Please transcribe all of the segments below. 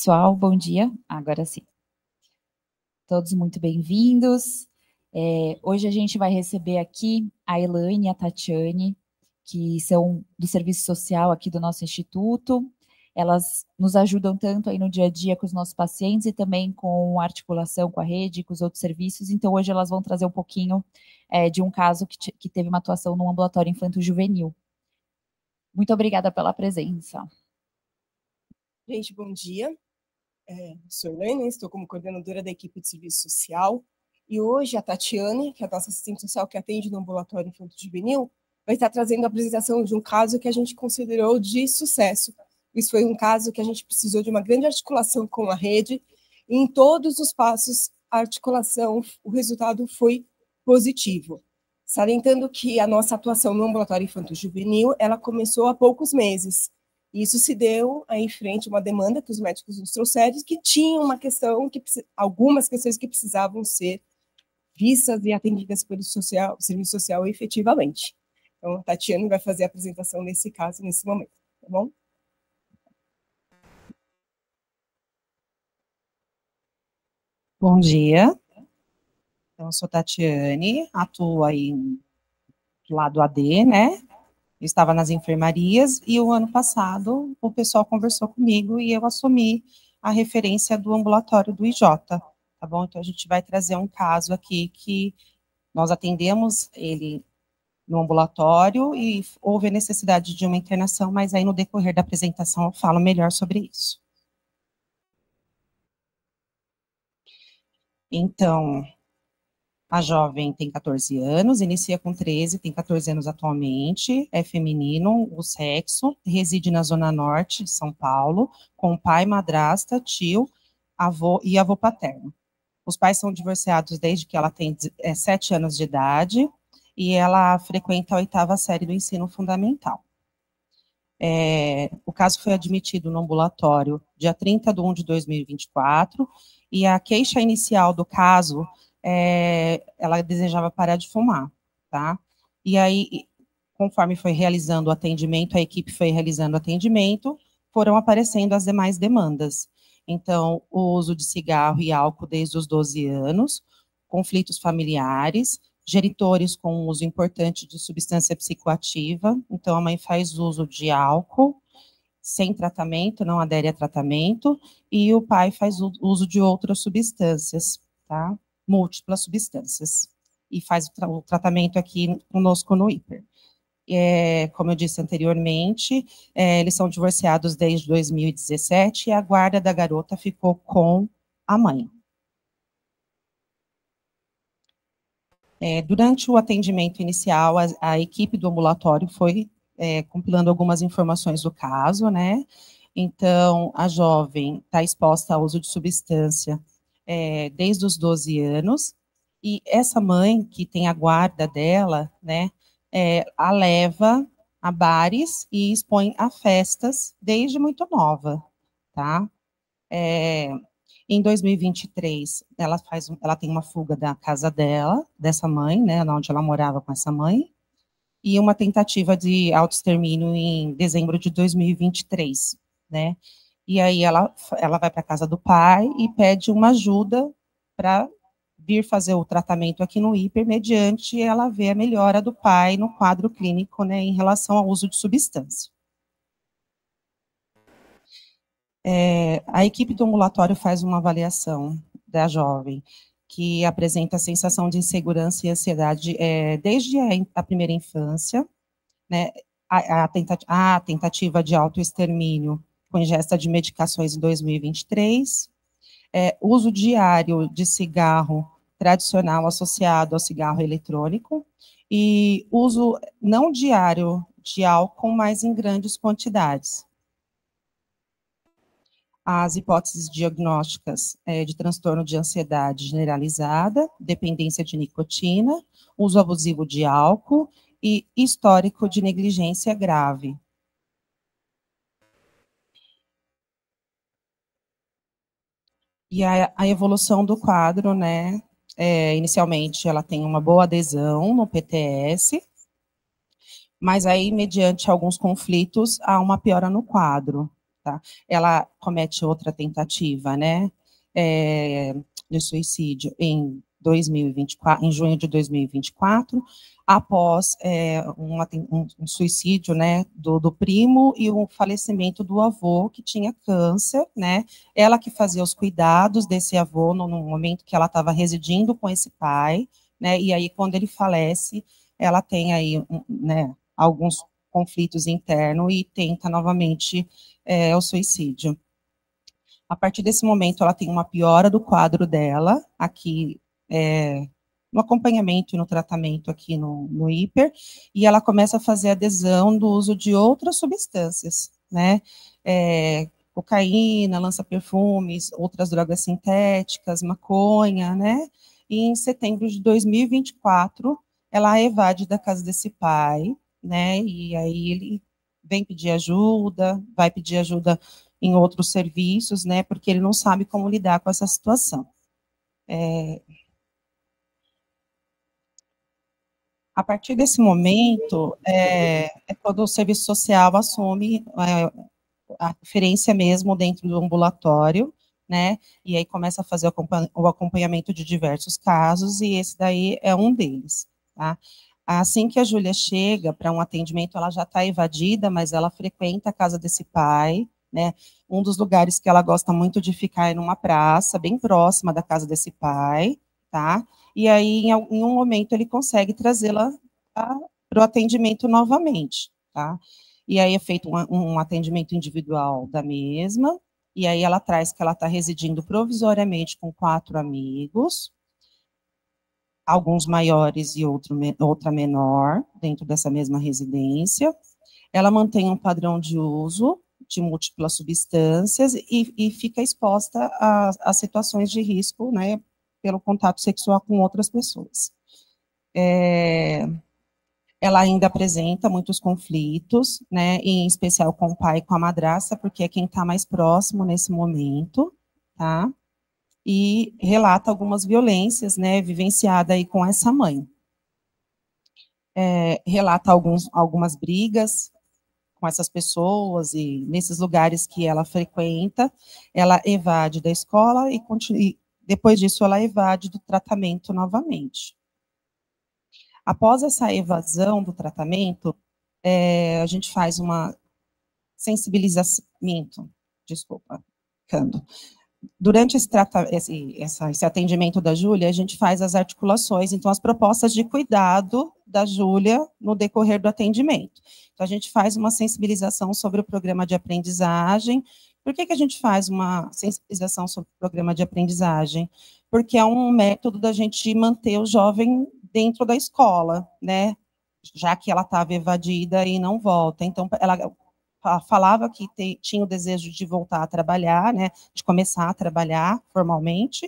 pessoal, bom dia. Agora sim. Todos muito bem-vindos. Hoje a gente vai receber aqui a Elaine e a Tatiane, que são do serviço social aqui do nosso instituto. Elas nos ajudam tanto aí no dia a dia com os nossos pacientes e também com a articulação com a rede, com os outros serviços. Então, hoje elas vão trazer um pouquinho de um caso que teve uma atuação no ambulatório infanto-juvenil. Muito obrigada pela presença. Gente, bom dia. Sou Elaine, estou como coordenadora da equipe de serviço social. E hoje a Tatiane, que é a nossa assistente social que atende no ambulatório infanto-juvenil, vai estar trazendo a apresentação de um caso que a gente considerou de sucesso. Isso foi um caso que a gente precisou de uma grande articulação com a rede, e em todos os passos, a articulação, o resultado foi positivo. Salientando que a nossa atuação no ambulatório infanto-juvenil, ela começou há poucos meses. Isso se deu aí frente a uma demanda que os médicos nos trouxeram, que tinha uma questão, algumas questões que precisavam ser vistas e atendidas pelo serviço social efetivamente. Então, a Tatiane vai fazer a apresentação desse caso nesse momento, tá bom? Bom dia. Então, eu sou Tatiane, atuo aí do lado AD, né? Eu estava nas enfermarias e o ano passado o pessoal conversou comigo e eu assumi a referência do ambulatório do IJ, tá bom? Então, a gente vai trazer um caso aqui que nós atendemos ele no ambulatório e houve a necessidade de uma internação, mas aí no decorrer da apresentação eu falo melhor sobre isso. Então, a jovem tem 14 anos, inicia com 13, tem 14 anos atualmente, é feminino, o sexo, reside na Zona Norte de São Paulo, com pai, madrasta, tio, avô e avô paterno. Os pais são divorciados desde que ela tem 7 anos de idade e ela frequenta a 8ª série do ensino fundamental. O caso foi admitido no ambulatório dia 30 de 1 de 2024 e a queixa inicial do caso ela desejava parar de fumar, tá? E aí, conforme foi realizando o atendimento, a equipe foi realizando o atendimento, foram aparecendo as demais demandas. Então, o uso de cigarro e álcool desde os 12 anos, conflitos familiares, genitores com uso importante de substância psicoativa, então a mãe faz uso de álcool, sem tratamento, não adere a tratamento, e o pai faz uso de outras substâncias, tá? Múltiplas substâncias, e faz o tratamento aqui conosco no IPER. Como eu disse anteriormente, eles são divorciados desde 2017 e a guarda da garota ficou com a mãe. Durante o atendimento inicial, a equipe do ambulatório foi compilando algumas informações do caso, né? Então, a jovem está exposta ao uso de substância desde os 12 anos, e essa mãe, que tem a guarda dela, né, a leva a bares e expõe a festas desde muito nova, tá? Em 2023, ela tem uma fuga da casa dela, dessa mãe, né, onde ela morava com essa mãe, e uma tentativa de autoextermínio em dezembro de 2023, né? E aí ela vai para a casa do pai e pede uma ajuda para vir fazer o tratamento aqui no IPER, mediante ela ver a melhora do pai no quadro clínico, né, em relação ao uso de substância. A equipe do ambulatório faz uma avaliação da jovem, que apresenta sensação de insegurança e ansiedade desde a primeira infância, né, a tentativa de autoextermínio com ingesta de medicações em 2023, uso diário de cigarro tradicional associado ao cigarro eletrônico, e uso não diário de álcool, mas em grandes quantidades. As hipóteses diagnósticas de transtorno de ansiedade generalizada, dependência de nicotina, uso abusivo de álcool e histórico de negligência grave. E a evolução do quadro, né, inicialmente ela tem uma boa adesão no PTS, mas aí, mediante alguns conflitos, há uma piora no quadro, tá? Ela comete outra tentativa, né, de suicídio em 2024, em junho de 2024, após um suicídio, né, do primo e o falecimento do avô, que tinha câncer, né, ela que fazia os cuidados desse avô no momento que ela estava residindo com esse pai, né, e aí quando ele falece, ela tem aí, né, alguns conflitos internos e tenta novamente o suicídio. A partir desse momento, ela tem uma piora do quadro dela, aqui, no acompanhamento e no tratamento aqui no hiper, e ela começa a fazer adesão do uso de outras substâncias, né, cocaína, lança-perfumes, outras drogas sintéticas, maconha, né, e em setembro de 2024, ela evade da casa desse pai, né, e aí ele vem pedir ajuda, vai pedir ajuda em outros serviços, né, porque ele não sabe como lidar com essa situação. A partir desse momento, quando o serviço social assume a referência mesmo dentro do ambulatório, né, e aí começa a fazer o acompanhamento de diversos casos, e esse daí é um deles, tá? Assim que a Júlia chega para um atendimento, ela já está evadida, mas ela frequenta a casa desse pai, né, um dos lugares que ela gosta muito de ficar é numa praça, bem próxima da casa desse pai, tá? E aí, em um momento, ele consegue trazê-la para o atendimento novamente, tá? E aí é feito um atendimento individual da mesma, e aí ela traz que ela está residindo provisoriamente com 4 amigos, alguns maiores e outra menor, dentro dessa mesma residência. Ela mantém um padrão de uso de múltiplas substâncias e fica exposta a situações de risco, né, pelo contato sexual com outras pessoas. Ela ainda apresenta muitos conflitos, né, em especial com o pai e com a madrasta, porque é quem está mais próximo nesse momento, tá? E relata algumas violências, né, vivenciada aí com essa mãe. Relata algumas brigas com essas pessoas e nesses lugares que ela frequenta, ela evade da escola e depois disso ela evade do tratamento novamente. Após essa evasão do tratamento, a gente faz uma sensibilizamento, desculpa, Cando. Durante esse atendimento da Júlia, a gente faz as articulações, então, as propostas de cuidado da Júlia no decorrer do atendimento. Então, a gente faz uma sensibilização sobre o programa de aprendizagem. Por que a gente faz uma sensibilização sobre o programa de aprendizagem? Porque é um método da gente manter o jovem dentro da escola, né? Já que ela estava evadida e não volta. Então, ela falava que tinha o desejo de voltar a trabalhar, né, de começar a trabalhar formalmente.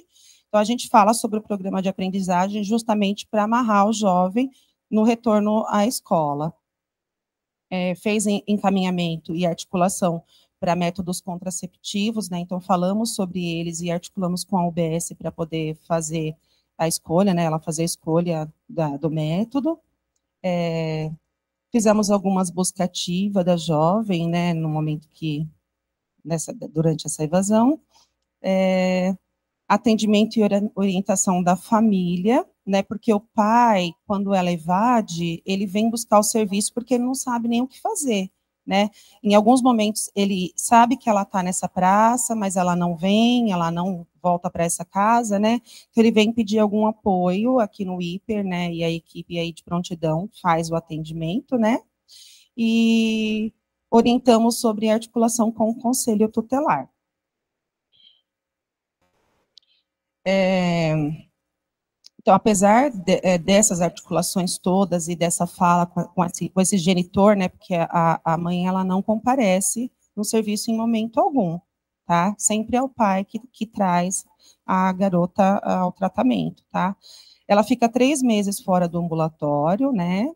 Então, a gente fala sobre o programa de aprendizagem justamente para amarrar o jovem no retorno à escola. Fez encaminhamento e articulação para métodos contraceptivos, né, então falamos sobre eles e articulamos com a UBS para poder fazer a escolha, né, ela fazer a escolha do método. Fizemos algumas buscas ativas da jovem, né, no momento durante essa evasão, atendimento e orientação da família, né, porque o pai, quando ela evade, ele vem buscar o serviço porque ele não sabe nem o que fazer, né, em alguns momentos ele sabe que ela está nessa praça, mas ela não vem, ela não volta para essa casa, né, então ele vem pedir algum apoio aqui no hiper, né, e a equipe aí de prontidão faz o atendimento, né, e orientamos sobre articulação com o conselho tutelar. Então, apesar dessas articulações todas e dessa fala com esse genitor, né, porque a mãe ela não comparece no serviço em momento algum, tá? Sempre é o pai que traz a garota ao tratamento, tá? Ela fica 3 meses fora do ambulatório, né,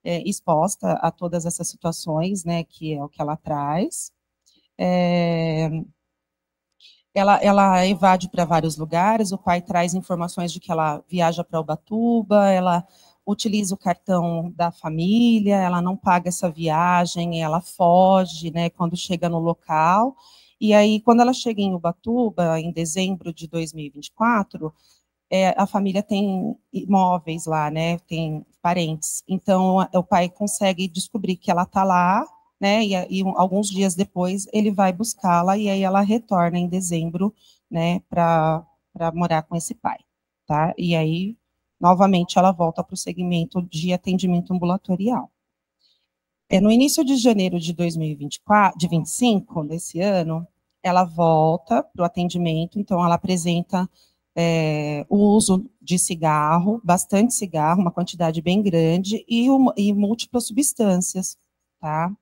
exposta a todas essas situações, né, que é o que ela traz. Ela evade para vários lugares, o pai traz informações de que ela viaja para Ubatuba, ela utiliza o cartão da família, ela não paga essa viagem, ela foge, né, quando chega no local. E aí, quando ela chega em Ubatuba, em dezembro de 2024, a família tem imóveis lá, né, tem parentes. Então, o pai consegue descobrir que ela está lá, né, e alguns dias depois ele vai buscá-la, e aí ela retorna em dezembro, né, para morar com esse pai, tá? E aí, novamente, ela volta para o segmento de atendimento ambulatorial. No início de janeiro de 2024, de 25, desse ano, ela volta para o atendimento, então ela apresenta o uso de cigarro, bastante cigarro, uma quantidade bem grande, e múltiplas substâncias, tá?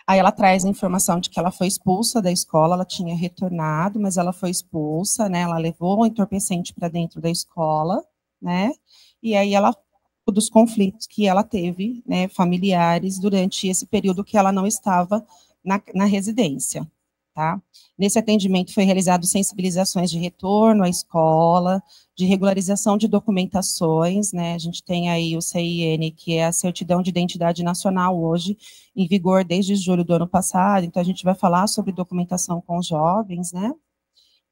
Aí ela traz a informação de que ela foi expulsa da escola, ela tinha retornado, mas ela foi expulsa, né? Ela levou o entorpecente para dentro da escola, né? E aí ela dos conflitos que ela teve, né, familiares durante esse período que ela não estava na residência, tá? Nesse atendimento foi realizado sensibilizações de retorno à escola, de regularização de documentações, né? A gente tem aí o CIN, que é a Certidão de Identidade Nacional hoje, em vigor desde julho do ano passado, então a gente vai falar sobre documentação com os jovens, né?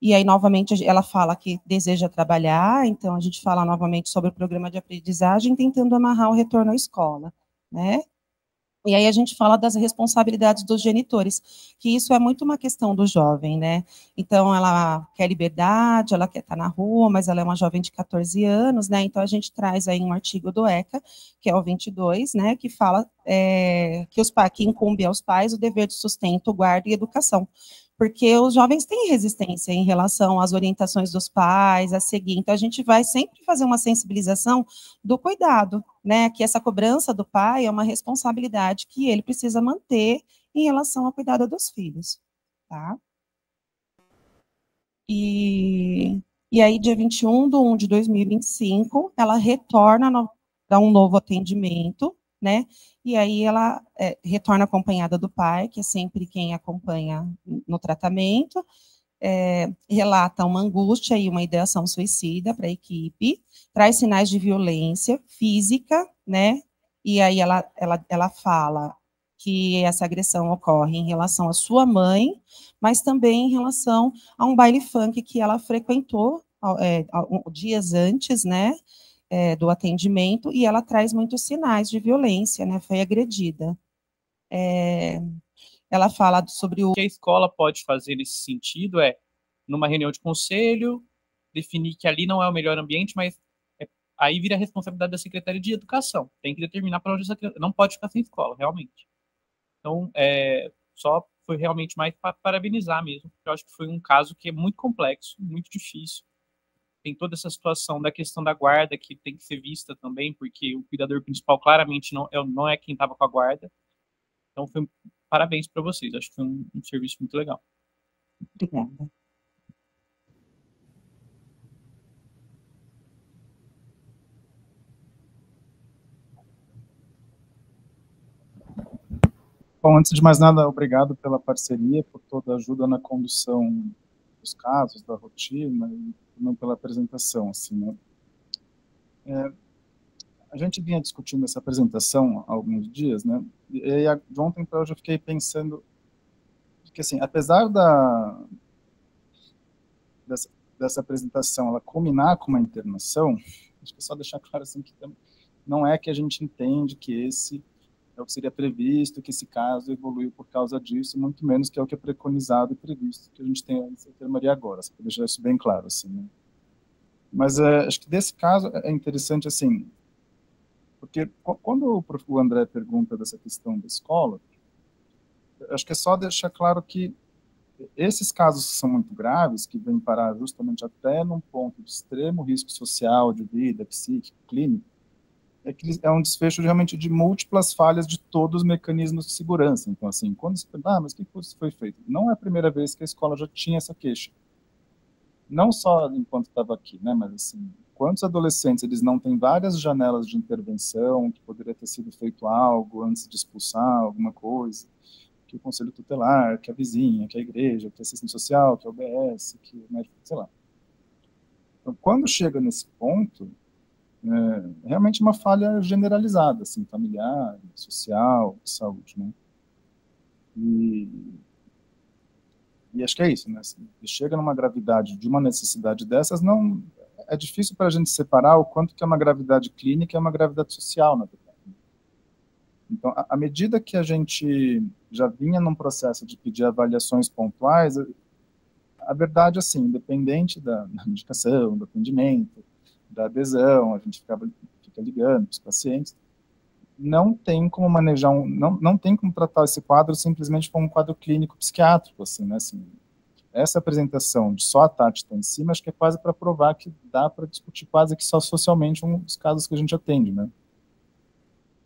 E aí, novamente, ela fala que deseja trabalhar, então a gente fala novamente sobre o programa de aprendizagem, tentando amarrar o retorno à escola, né? E aí a gente fala das responsabilidades dos genitores, que isso é muito uma questão do jovem, né? Então, ela quer liberdade, ela quer estar na rua, mas ela é uma jovem de 14 anos, né? Então, a gente traz aí um artigo do ECA, que é o 22, né? Que fala que incumbe aos pais o dever de sustento, guarda e educação. Porque os jovens têm resistência em relação às orientações dos pais, a seguir. Então, a gente vai sempre fazer uma sensibilização do cuidado, né? Que essa cobrança do pai é uma responsabilidade que ele precisa manter em relação ao cuidado dos filhos, tá? E aí, dia 21 de 1 de 2025, ela retorna para um novo atendimento, né? E aí ela retorna acompanhada do pai, que é sempre quem acompanha no tratamento, relata uma angústia e uma ideação suicida para a equipe, traz sinais de violência física, né? E aí ela fala que essa agressão ocorre em relação à sua mãe, mas também em relação a um baile funk que ela frequentou dias antes, né? Do atendimento, e ela traz muitos sinais de violência, né? Foi agredida. Ela fala sobre o que a escola pode fazer nesse sentido numa reunião de conselho, definir que ali não é o melhor ambiente, mas aí vira a responsabilidade da Secretaria de Educação. Tem que determinar para onde essa criança não pode ficar sem escola, realmente. Então, só foi realmente mais para parabenizar mesmo, porque eu acho que foi um caso que é muito complexo, muito difícil. Tem toda essa situação da questão da guarda que tem que ser vista também, porque o cuidador principal claramente não é quem estava com a guarda. Então, parabéns para vocês. Acho que foi um serviço muito legal. Obrigada. Bom, antes de mais nada, obrigado pela parceria, por toda a ajuda na condução dos casos, da rotina e também pela apresentação, assim, né? A gente vinha discutindo essa apresentação há alguns dias, né? E de ontem para hoje eu fiquei pensando que, assim, apesar dessa apresentação ela culminar com uma internação, acho que é só deixar claro assim que não é que a gente entende que esse é o que seria previsto, que esse caso evoluiu por causa disso, muito menos que é o que é preconizado e previsto, que a gente tem essa enfermaria agora, só para deixar isso bem claro, assim, né? Mas acho que desse caso é interessante, assim, porque quando o André pergunta dessa questão da escola, acho que é só deixar claro que esses casos que são muito graves, que vêm parar justamente até num ponto de extremo risco social, de vida, psíquico, clínico, é que é um desfecho realmente de múltiplas falhas de todos os mecanismos de segurança. Então, assim, quando você pergunta, mas o que foi feito? Não é a primeira vez que a escola já tinha essa queixa. Não só enquanto estava aqui, né, mas assim, quantos adolescentes eles não têm várias janelas de intervenção, que poderia ter sido feito algo antes de expulsar alguma coisa, que o conselho tutelar, que a vizinha, que a igreja, que a assistente social, que a UBS, que o médico, sei lá. Então, quando chega nesse ponto, realmente uma falha generalizada, assim, familiar, social, de saúde, né? E acho que é isso, né? Assim, chega numa gravidade de uma necessidade dessas, não é difícil para a gente separar o quanto que é uma gravidade clínica e uma gravidade social, na verdade. Então, à medida que a gente já vinha num processo de pedir avaliações pontuais, a verdade, assim, independente da medicação, do atendimento, da adesão, a gente fica ligando para os pacientes, não tem como manejar, não tem como tratar esse quadro simplesmente como um quadro clínico psiquiátrico, assim, né, assim, essa apresentação de só a Tati está em cima, acho que é quase para provar que dá para discutir quase que só socialmente os casos que a gente atende, né.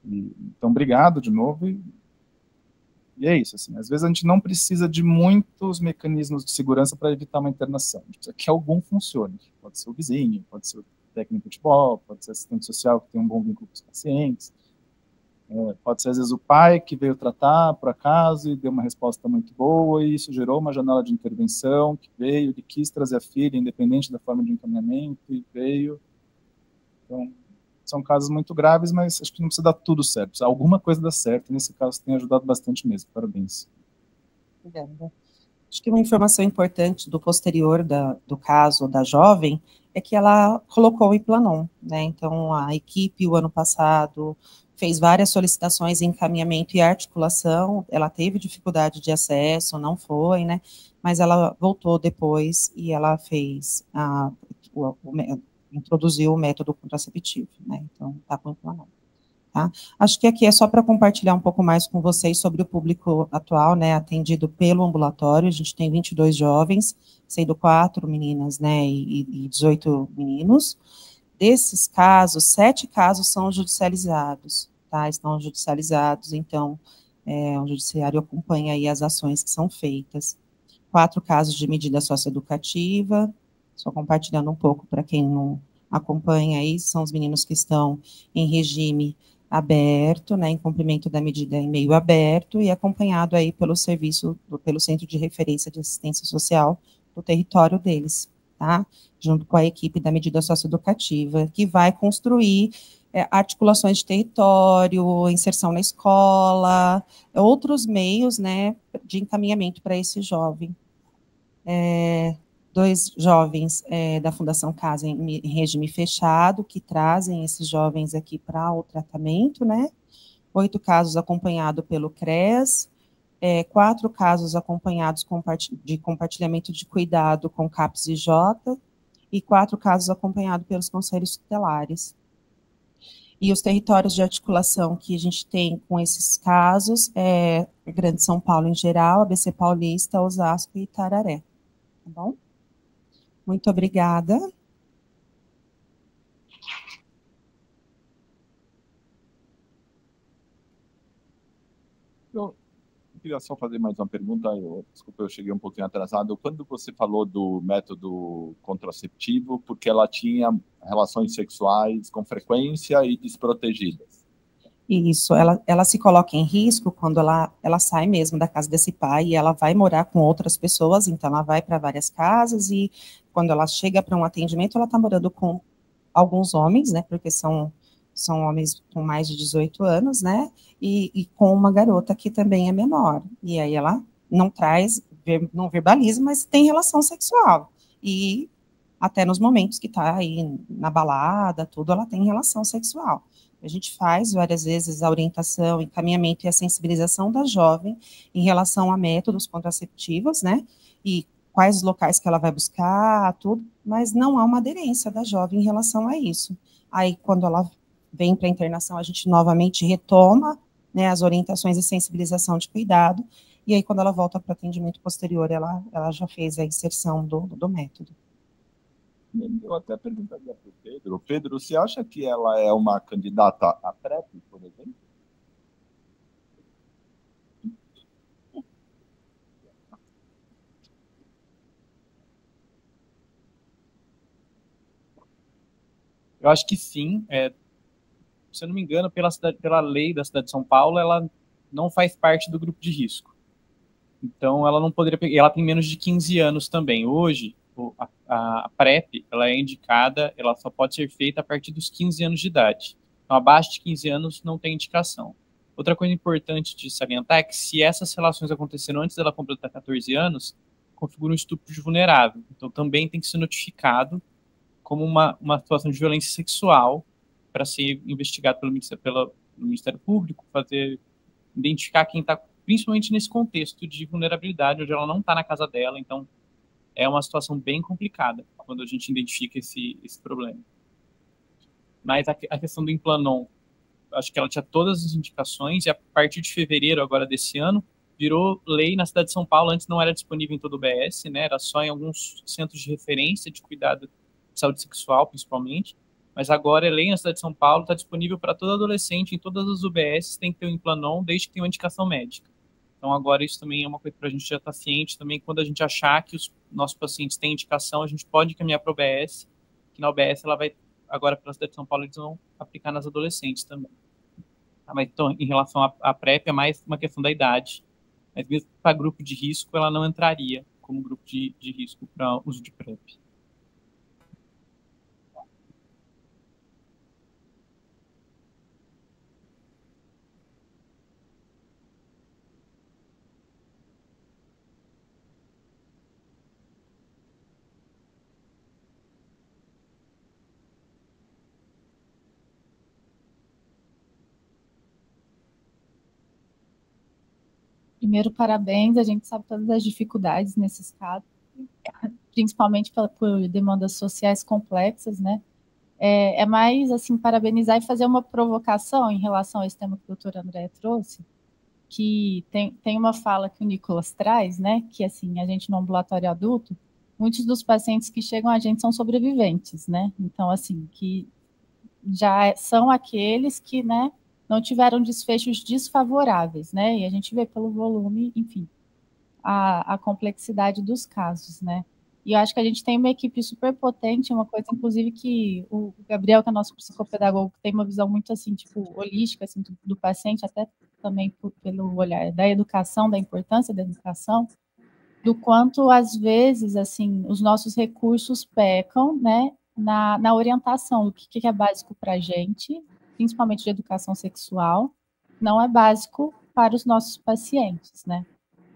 Então, obrigado de novo, e é isso, assim, às vezes a gente não precisa de muitos mecanismos de segurança para evitar uma internação, a gente precisa que algum funcione, pode ser o vizinho, pode ser o técnico de futebol, pode ser assistente social que tem um bom vínculo com os pacientes, pode ser, às vezes, o pai que veio tratar, por acaso, e deu uma resposta muito boa, e isso gerou uma janela de intervenção, que veio, que quis trazer a filha, independente da forma de encaminhamento, e veio. Então, são casos muito graves, mas acho que não precisa dar tudo certo. Alguma coisa dá certo, e nesse caso tem ajudado bastante mesmo. Parabéns. Obrigada. Acho que uma informação importante do posterior do caso da jovem é que ela colocou o Implanon, né? Então, a equipe, o ano passado, fez várias solicitações em encaminhamento e articulação, ela teve dificuldade de acesso, não foi, né? Mas ela voltou depois e ela fez, introduziu o método contraceptivo, né? Então, está com o Implanon. Tá? Acho que aqui é só para compartilhar um pouco mais com vocês sobre o público atual, né, atendido pelo ambulatório. A gente tem 22 jovens, sendo 4 meninas, né, e 18 meninos. Desses casos, 7 casos são judicializados, tá? Estão judicializados, então, o judiciário acompanha aí as ações que são feitas. 4 casos de medida socioeducativa, só compartilhando um pouco para quem não acompanha aí, são os meninos que estão em regime aberto, né, em cumprimento da medida em meio aberto e acompanhado aí pelo pelo Centro de Referência de Assistência Social do território deles, tá? Junto com a equipe da medida socioeducativa, que vai construir articulações de território, inserção na escola, outros meios, né, de encaminhamento para esse jovem. 2 jovens da Fundação Casa em regime fechado, que trazem esses jovens aqui para o tratamento, né? 8 casos acompanhados pelo CREAS, 4 casos acompanhados de compartilhamento de cuidado com CAPS e J, e 4 casos acompanhados pelos conselhos tutelares. E os territórios de articulação que a gente tem com esses casos é Grande São Paulo em geral, ABC Paulista, Osasco e Itararé. Tá bom? Muito obrigada. Eu queria só fazer mais uma pergunta. Desculpa, eu cheguei um pouquinho atrasado. Quando você falou do método contraceptivo, porque ela tinha relações sexuais com frequência e desprotegidas? Isso, ela se coloca em risco quando ela sai mesmo da casa desse pai e ela vai morar com outras pessoas, então ela vai para várias casas e quando ela chega para um atendimento, ela está morando com alguns homens, né, porque são homens com mais de 18 anos, né, e com uma garota que também é menor, e aí ela não verbaliza, mas tem relação sexual, e até nos momentos que está aí na balada, tudo, ela tem relação sexual. A gente faz várias vezes a orientação, encaminhamento e a sensibilização da jovem em relação a métodos contraceptivos, né, e quais locais que ela vai buscar, tudo, mas não há uma aderência da jovem em relação a isso. Aí, quando ela vem para a internação, a gente novamente retoma, né, as orientações e sensibilização de cuidado, e aí, quando ela volta para o atendimento posterior, ela já fez a inserção do método. Eu até perguntaria para o Pedro. Pedro, você acha que ela é uma candidata a PrEP, por exemplo? Eu acho que sim. Se eu não me engano, pela lei da cidade de São Paulo, ela não faz parte do grupo de risco. Então, ela não poderia pegar. Ela tem menos de 15 anos também. Hoje, a PrEP, ela é indicada, ela só pode ser feita a partir dos 15 anos de idade. Então, abaixo de 15 anos não tem indicação. Outra coisa importante de salientar é que se essas relações aconteceram antes dela completar 14 anos, configura um estupro de vulnerável. Então, também tem que ser notificado como uma situação de violência sexual para ser investigado pelo Ministério Público, identificar quem está, principalmente nesse contexto de vulnerabilidade, onde ela não está na casa dela. Então, é uma situação bem complicada quando a gente identifica esse problema. Mas a questão do Implanon, acho que ela tinha todas as indicações, e a partir de fevereiro agora desse ano, virou lei na cidade de São Paulo. Antes não era disponível em todo o BS, né? Era só em alguns centros de referência de cuidado de saúde sexual, principalmente. Mas agora é lei na cidade de São Paulo, está disponível para todo adolescente, em todas as UBS, tem que ter o Implanon, desde que tenha uma indicação médica. Então agora isso também é uma coisa para a gente já estar ciente também, quando a gente achar que os nossos pacientes têm indicação, a gente pode encaminhar para a UBS, que na UBS ela vai, agora pela cidade de São Paulo, eles vão aplicar nas adolescentes também. Mas então, em relação à PrEP, é mais uma questão da idade. Mas mesmo para grupo de risco, ela não entraria como grupo de risco para uso de PrEP. Primeiro, parabéns, a gente sabe todas as dificuldades nesses casos, principalmente por demandas sociais complexas, né? É mais, assim, parabenizar e fazer uma provocação em relação a esse tema que o doutor André trouxe, que tem uma fala que o Nicolas traz, né? Que, assim, a gente no ambulatório adulto, muitos dos pacientes que chegam a gente são sobreviventes, né? Então, assim, que já são aqueles que, né, não tiveram desfechos desfavoráveis, né? E a gente vê pelo volume, enfim, a complexidade dos casos, né? E eu acho que a gente tem uma equipe super potente, uma coisa, inclusive, que o Gabriel, que é nosso psicopedagogo, tem uma visão muito, assim, tipo, holística, assim, do paciente, até também pelo olhar da educação, da importância da educação, do quanto, às vezes, assim, os nossos recursos pecam, né, na orientação do que é básico para a gente, principalmente de educação sexual, não é básico para os nossos pacientes, né?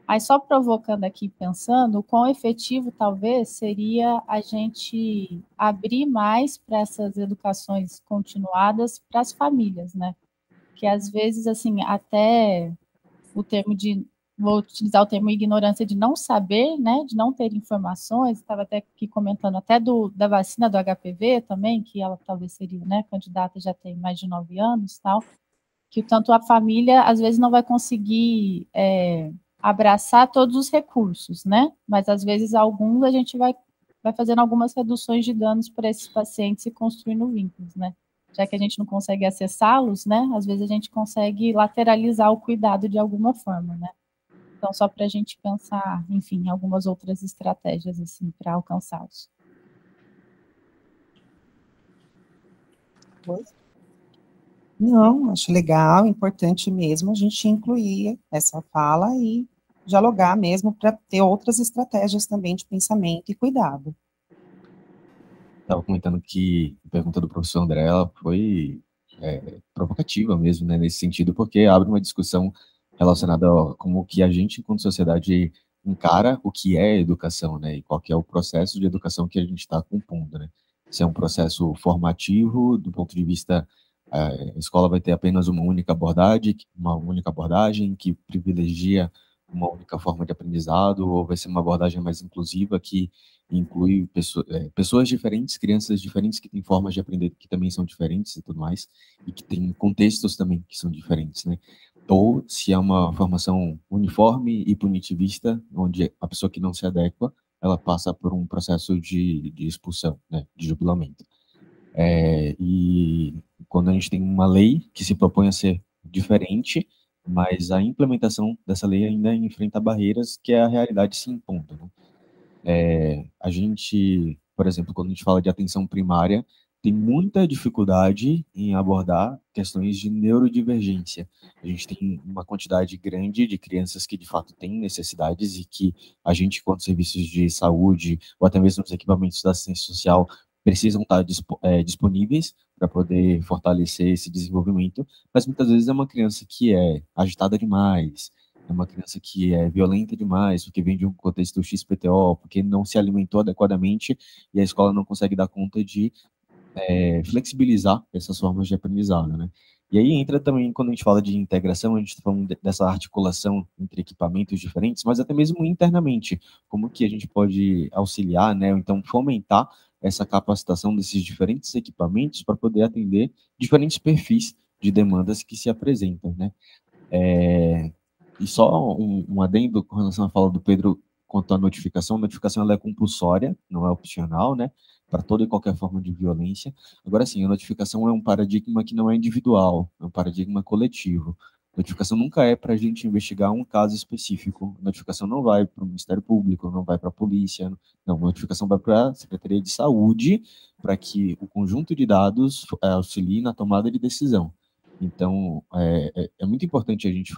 Aí, só provocando aqui, pensando, o quão efetivo talvez seria a gente abrir mais para essas educações continuadas para as famílias, né? Que às vezes, assim, até o termo vou utilizar o termo ignorância de não saber, né? De não ter informações, estava até aqui comentando até da vacina do HPV também, que ela talvez seria, né, candidata, já tem mais de 9 anos, tal, que tanto a família, às vezes, não vai conseguir abraçar todos os recursos, né? Mas às vezes alguns a gente vai fazendo algumas reduções de danos para esses pacientes e construindo vínculos, né? Já que a gente não consegue acessá-los, né? Às vezes a gente consegue lateralizar o cuidado de alguma forma, né? Então, só para a gente pensar, enfim, algumas outras estratégias, assim, para alcançá-los. Não, acho legal, importante mesmo a gente incluir essa fala e dialogar mesmo para ter outras estratégias também de pensamento e cuidado. Estava comentando que a pergunta do professor André ela foi provocativa mesmo, né, nesse sentido, porque abre uma discussão relacionada a como que a gente, enquanto sociedade, encara o que é educação, né, e qual que é o processo de educação que a gente está compondo, né. Se é um processo formativo, do ponto de vista, a escola vai ter apenas uma única abordagem que privilegia uma única forma de aprendizado, ou vai ser uma abordagem mais inclusiva que inclui pessoas diferentes, crianças diferentes que têm formas de aprender que também são diferentes e tudo mais, e que têm contextos também que são diferentes, né? Ou se é uma formação uniforme e punitivista, onde a pessoa que não se adequa, ela passa por um processo de expulsão, né, de jubilamento. E quando a gente tem uma lei que se propõe a ser diferente, mas a implementação dessa lei ainda enfrenta barreiras que é a realidade se impondo, né? A gente, por exemplo, quando a gente fala de atenção primária, tem muita dificuldade em abordar questões de neurodivergência. A gente tem uma quantidade grande de crianças que, de fato, têm necessidades e que a gente, enquanto serviços de saúde, ou até mesmo os equipamentos da assistência social, precisam estar disponíveis para poder fortalecer esse desenvolvimento, mas muitas vezes é uma criança que é agitada demais, é uma criança que é violenta demais, porque vem de um contexto XPTO, porque não se alimentou adequadamente e a escola não consegue dar conta de flexibilizar essas formas de aprendizado, né? E aí entra também, quando a gente fala de integração, a gente está falando dessa articulação entre equipamentos diferentes, mas até mesmo internamente, como que a gente pode auxiliar, né, ou então fomentar essa capacitação desses diferentes equipamentos para poder atender diferentes perfis de demandas que se apresentam, né? E só um adendo com relação à fala do Pedro quanto à notificação. A notificação ela é compulsória, não é opcional, né? Para toda e qualquer forma de violência. Agora sim, a notificação é um paradigma que não é individual, é um paradigma coletivo. A notificação nunca é para a gente investigar um caso específico. A notificação não vai para o Ministério Público, não vai para a polícia. Não, a notificação vai para a Secretaria de Saúde, para que o conjunto de dados auxilie na tomada de decisão. Então, é muito importante a gente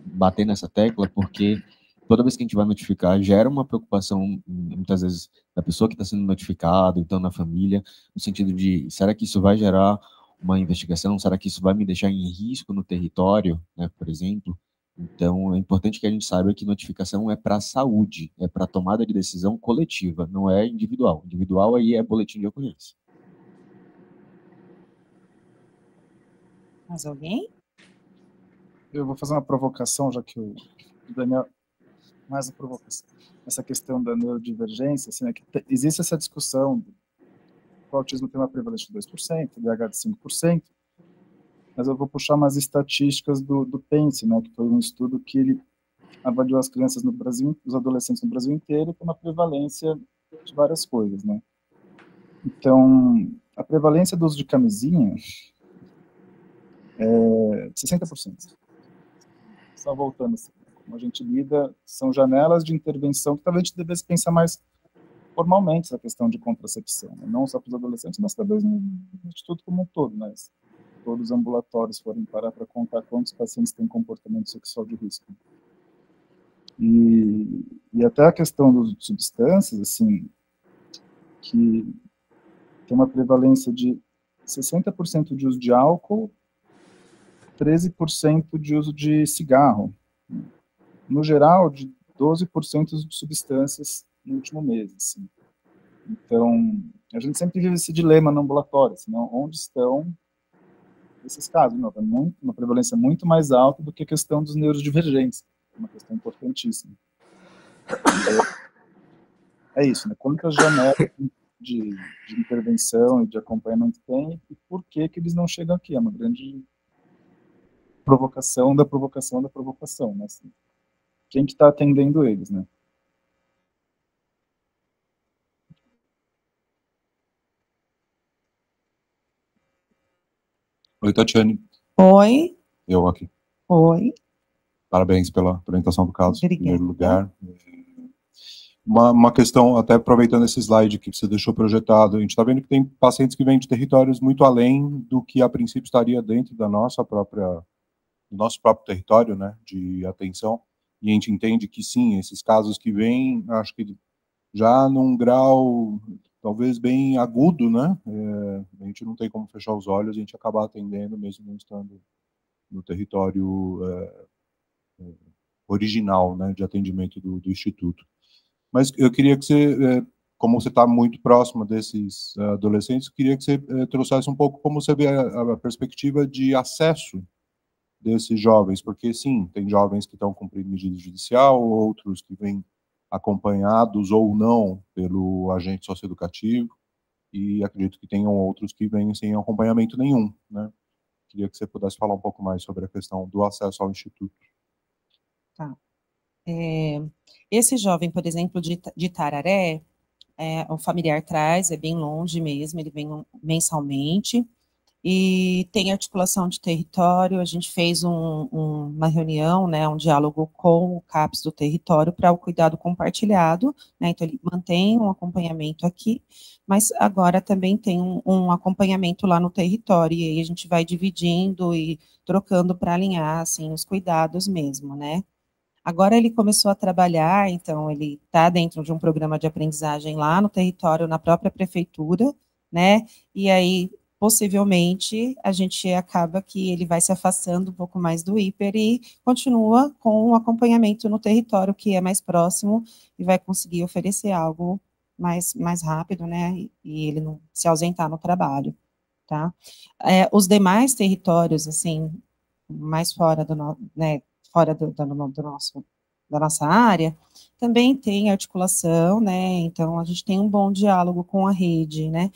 bater nessa tecla, porque toda vez que a gente vai notificar, gera uma preocupação, muitas vezes, da pessoa que está sendo notificada, então na família, no sentido de, será que isso vai gerar uma investigação? Será que isso vai me deixar em risco no território, né, por exemplo? Então, é importante que a gente saiba que notificação é para a saúde, é para tomada de decisão coletiva, não é individual. Individual aí é boletim de ocorrência. Mais alguém? Eu vou fazer uma provocação, já que o Daniel... Mais uma provocação. Essa questão da neurodivergência, assim, né, que existe essa discussão, o autismo tem uma prevalência de 2%, o DH de 5%, mas eu vou puxar umas estatísticas do PENSE, né, que foi um estudo que ele avaliou as crianças no Brasil, os adolescentes no Brasil inteiro, com uma prevalência de várias coisas, né. Então, a prevalência do uso de camisinha é 60%. Só voltando assim, como a gente lida, são janelas de intervenção que talvez a gente devesse pensar mais formalmente essa questão de contracepção, né? Não só para os adolescentes, mas talvez no instituto como um todo, né? Se todos os ambulatórios forem parar para contar quantos pacientes têm comportamento sexual de risco. E até a questão dos substâncias, assim, que tem uma prevalência de 60% de uso de álcool, 13% de uso de cigarro. No geral, de 12% de substâncias no último mês. Assim. Então, a gente sempre vive esse dilema no ambulatório, assim, onde estão esses casos? Não, é uma prevalência muito mais alta do que a questão dos neurodivergentes, uma questão importantíssima. É isso, né? Quantas janelas de intervenção e de acompanhamento tem e por que eles não chegam aqui? É uma grande provocação da provocação da provocação, né? Assim, quem que está atendendo eles, né? Oi, Tatiane. Oi. Eu aqui. Oi. Parabéns pela apresentação do caso, Obrigada. em primeiro lugar. Uma questão, até aproveitando esse slide que você deixou projetado, a gente está vendo que tem pacientes que vêm de territórios muito além do que a princípio estaria dentro da nossa própria, do nosso próprio território, né, de atenção, e a gente entende que sim, esses casos que vêm, acho que já num grau talvez bem agudo, né, a gente não tem como fechar os olhos, a gente acaba atendendo mesmo não estando no território original, né, de atendimento do Instituto. Mas eu queria que você, como você está muito próximo desses adolescentes, eu queria que você trouxesse um pouco como você vê a perspectiva de acesso desses jovens, porque sim, tem jovens que estão cumprindo medida judicial, outros que vêm acompanhados ou não pelo agente socioeducativo, e acredito que tenham outros que vêm sem acompanhamento nenhum, né? Queria que você pudesse falar um pouco mais sobre a questão do acesso ao Instituto. Tá. Esse jovem, por exemplo, de Tararé, o familiar traz, é bem longe mesmo, ele vem mensalmente, E tem articulação de território, a gente fez uma reunião, né, um diálogo com o CAPS do território para o cuidado compartilhado, né, então ele mantém um acompanhamento aqui, mas agora também tem um acompanhamento lá no território, e aí a gente vai dividindo e trocando para alinhar, assim, os cuidados mesmo, né. Agora ele começou a trabalhar, então ele está dentro de um programa de aprendizagem lá no território, na própria prefeitura, né, e aí possivelmente a gente acaba que ele vai se afastando um pouco mais do hiper e continua com o acompanhamento no território que é mais próximo e vai conseguir oferecer algo mais rápido, né, e ele não se ausentar no trabalho, tá? Os demais territórios, assim, mais fora né, fora do nosso, da nossa área, também tem articulação, né, então a gente tem um bom diálogo com a rede, né,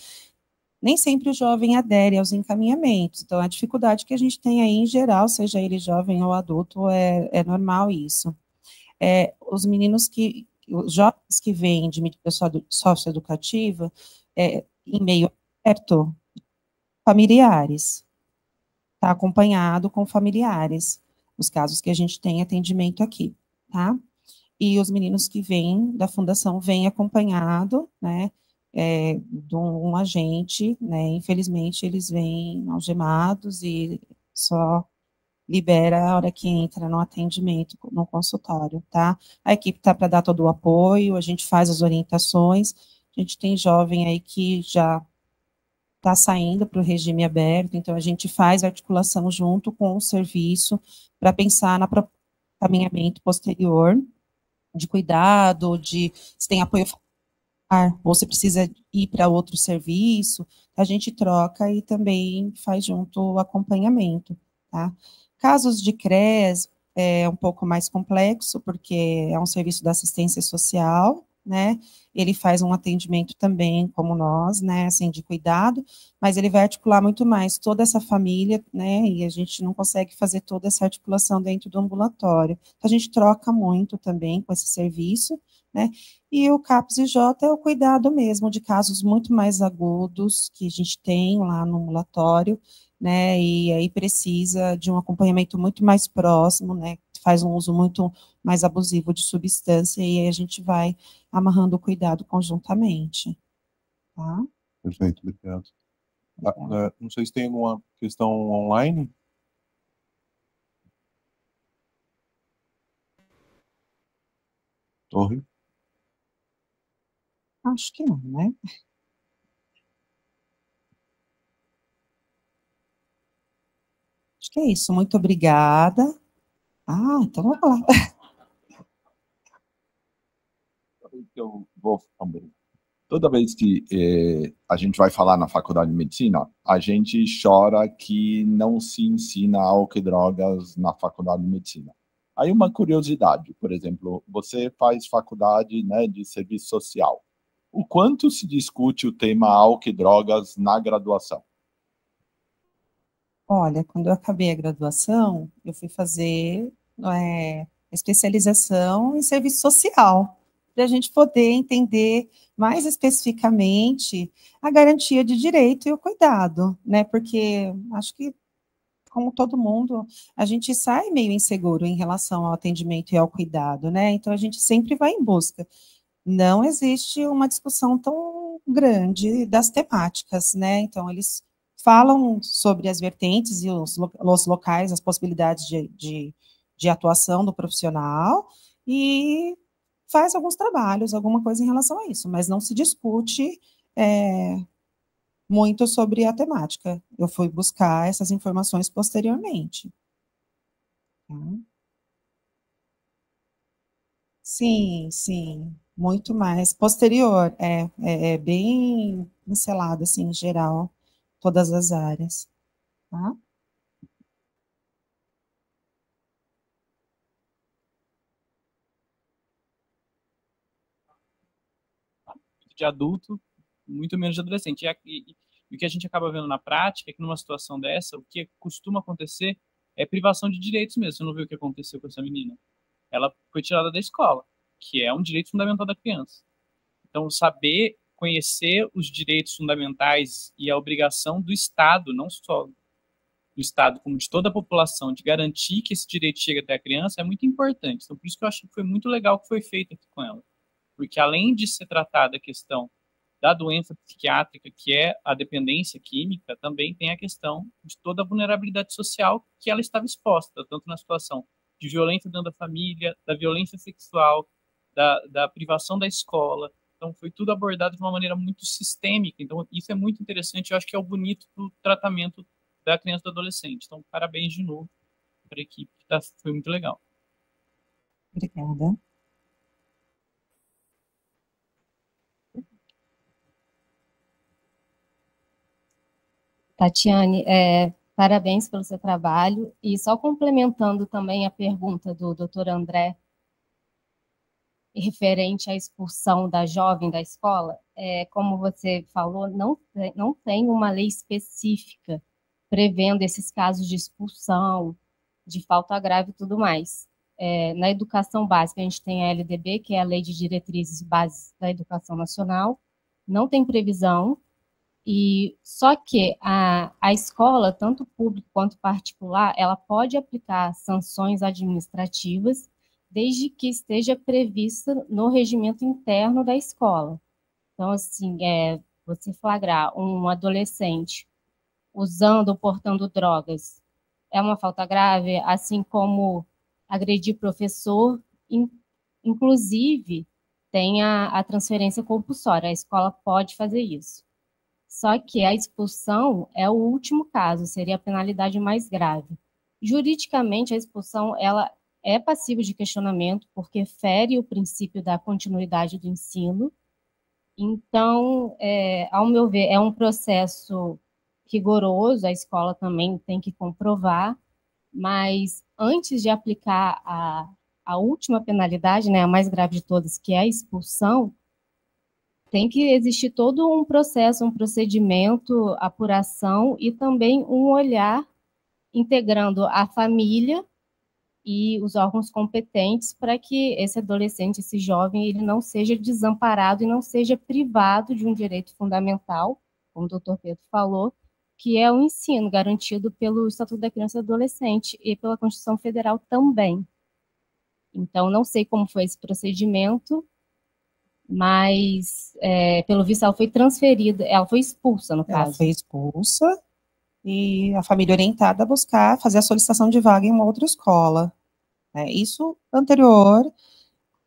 nem sempre o jovem adere aos encaminhamentos, então a dificuldade que a gente tem aí em geral, seja ele jovem ou adulto, é normal isso. Os meninos os jovens que vêm de medida socioeducativa, em meio aberto, familiares, está acompanhado com familiares, os casos que a gente tem atendimento aqui, tá? E os meninos que vêm da fundação vêm acompanhado, né, de um agente, né, infelizmente eles vêm algemados e só libera a hora que entra no atendimento, no consultório, tá? A equipe está para dar todo o apoio, a gente faz as orientações, a gente tem jovem aí que já está saindo para o regime aberto, então a gente faz articulação junto com o serviço para pensar no caminhamento posterior de cuidado, de se tem apoio familiar, ou se precisa ir para outro serviço, a gente troca e também faz junto o acompanhamento, tá? Casos de CRES é um pouco mais complexo, porque é um serviço da assistência social, né? Ele faz um atendimento também, como nós, né, assim, de cuidado, mas ele vai articular muito mais toda essa família, né, e a gente não consegue fazer toda essa articulação dentro do ambulatório. Então, a gente troca muito também com esse serviço, né, e o CAPS e J é o cuidado mesmo de casos muito mais agudos que a gente tem lá no ambulatório, né, e aí precisa de um acompanhamento muito mais próximo, né, faz um uso muito mais abusivo de substância, e aí a gente vai amarrando o cuidado conjuntamente, tá? Perfeito, obrigado. Não sei se tem alguma questão online. Torre? Acho que não, né? Acho que é isso, muito obrigada. Então vamos lá. Eu vou também. Toda vez que a gente vai falar na faculdade de medicina, a gente chora que não se ensina álcool e drogas na faculdade de medicina. Aí uma curiosidade, por exemplo, você faz faculdade, né, de serviço social. O quanto se discute o tema álcool e drogas na graduação? Olha, quando eu acabei a graduação, eu fui fazer especialização em serviço social, para a gente poder entender mais especificamente a garantia de direito e o cuidado, né? Porque acho que, como todo mundo, a gente sai meio inseguro em relação ao atendimento e ao cuidado, né? Então a gente sempre vai em busca. Não existe uma discussão tão grande das temáticas, né? Então, eles falam sobre as vertentes e os locais, as possibilidades de atuação do profissional e faz alguns trabalhos, alguma coisa em relação a isso, mas não se discute muito sobre a temática. Eu fui buscar essas informações posteriormente. Tá? Sim, sim, muito mais. Posterior, é bem pincelado, assim, em geral, todas as áreas, tá? De adulto, muito menos de adolescente. E o que a gente acaba vendo na prática é que numa situação dessa, o que costuma acontecer é privação de direitos mesmo. Você não viu o que aconteceu com essa menina? Ela foi tirada da escola, que é um direito fundamental da criança. Então, saber conhecer os direitos fundamentais e a obrigação do Estado, não só do Estado, como de toda a população, de garantir que esse direito chegue até a criança, é muito importante. Então, por isso que eu acho que foi muito legal o que foi feito aqui com ela. Porque, além de ser tratada a questão da doença psiquiátrica, que é a dependência química, também tem a questão de toda a vulnerabilidade social que ela estava exposta, tanto na situação de violência dentro da família, da violência sexual, da privação da escola. Então, foi tudo abordado de uma maneira muito sistêmica. Então, isso é muito interessante. Eu acho que é o bonito do tratamento da criança e do adolescente. Então, parabéns de novo para a equipe, foi muito legal. Obrigada. Tatiane, parabéns pelo seu trabalho. E só complementando também a pergunta do Dr. André, referente à expulsão da jovem da escola, como você falou, não tem uma lei específica prevendo esses casos de expulsão, de falta grave e tudo mais. Na educação básica, a gente tem a LDB, que é a Lei de Diretrizes Básicas da Educação Nacional, não tem previsão, e só que a escola, tanto pública quanto particular, ela pode aplicar sanções administrativas desde que esteja prevista no regimento interno da escola. Então, assim, você flagrar um adolescente usando ou portando drogas é uma falta grave, assim como agredir professor, inclusive tem a transferência compulsória, a escola pode fazer isso. Só que a expulsão é o último caso, seria a penalidade mais grave. Juridicamente, a expulsão ela é passível de questionamento, porque fere o princípio da continuidade do ensino. Então, ao meu ver, é um processo rigoroso, a escola também tem que comprovar, mas antes de aplicar a última penalidade, né, a mais grave de todas, que é a expulsão, tem que existir todo um processo, um procedimento, apuração e também um olhar integrando a família e os órgãos competentes para que esse adolescente, esse jovem, ele não seja desamparado e não seja privado de um direito fundamental, como o doutor Pedro falou, que é o ensino, garantido pelo Estatuto da Criança e do Adolescente e pela Constituição Federal também. Então, não sei como foi esse procedimento, mas, pelo visto, ela foi transferida, ela foi expulsa, no caso. Ela foi expulsa e a família orientada a buscar fazer a solicitação de vaga em uma outra escola. Isso anterior,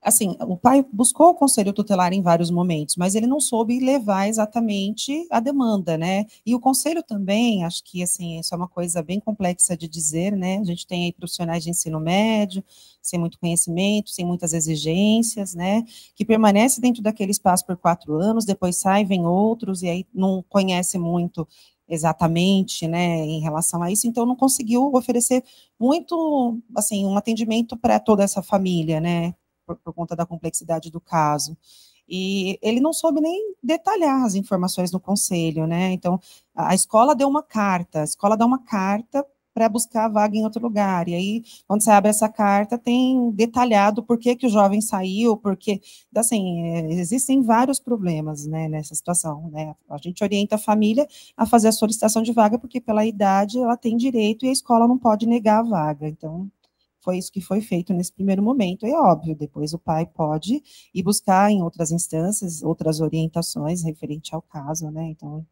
assim, o pai buscou o conselho tutelar em vários momentos, mas ele não soube levar exatamente a demanda, né? E o conselho também, acho que, assim, isso é uma coisa bem complexa de dizer, né? A gente tem aí profissionais de ensino médio, sem muito conhecimento, sem muitas exigências, né? Que permanece dentro daquele espaço por 4 anos, depois sai, vem outros, e aí não conhece muito exatamente, né, em relação a isso, então não conseguiu oferecer muito, assim, um atendimento para toda essa família, né, por conta da complexidade do caso. E ele não soube nem detalhar as informações no conselho, né, então a escola deu uma carta, a escola dá uma carta para buscar a vaga em outro lugar, e aí, quando você abre essa carta, tem detalhado por que o jovem saiu, porque, assim, existem vários problemas, né, nessa situação, né, a gente orienta a família a fazer a solicitação de vaga, porque pela idade ela tem direito e a escola não pode negar a vaga, então, foi isso que foi feito nesse primeiro momento, é óbvio, depois o pai pode ir buscar em outras instâncias, outras orientações referente ao caso, né, então,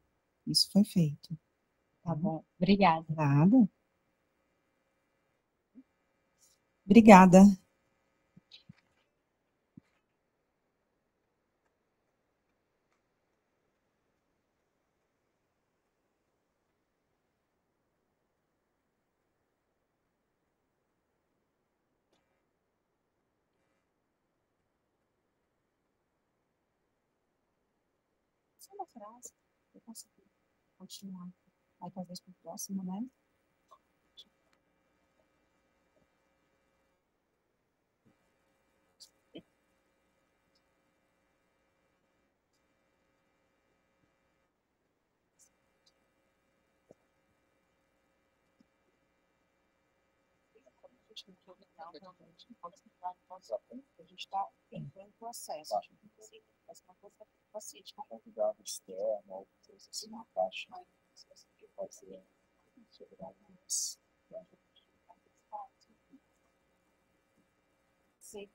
isso foi feito. Tá bom, obrigada. Nada. Obrigada. Só uma frase, eu consigo continuar. Aí talvez para o próximo, né? A gente está entrando no processo. Mas uma coisa é paciente com convidado externo, ou coisa assim, uma taxa que pode ser sobre alguns. Sim.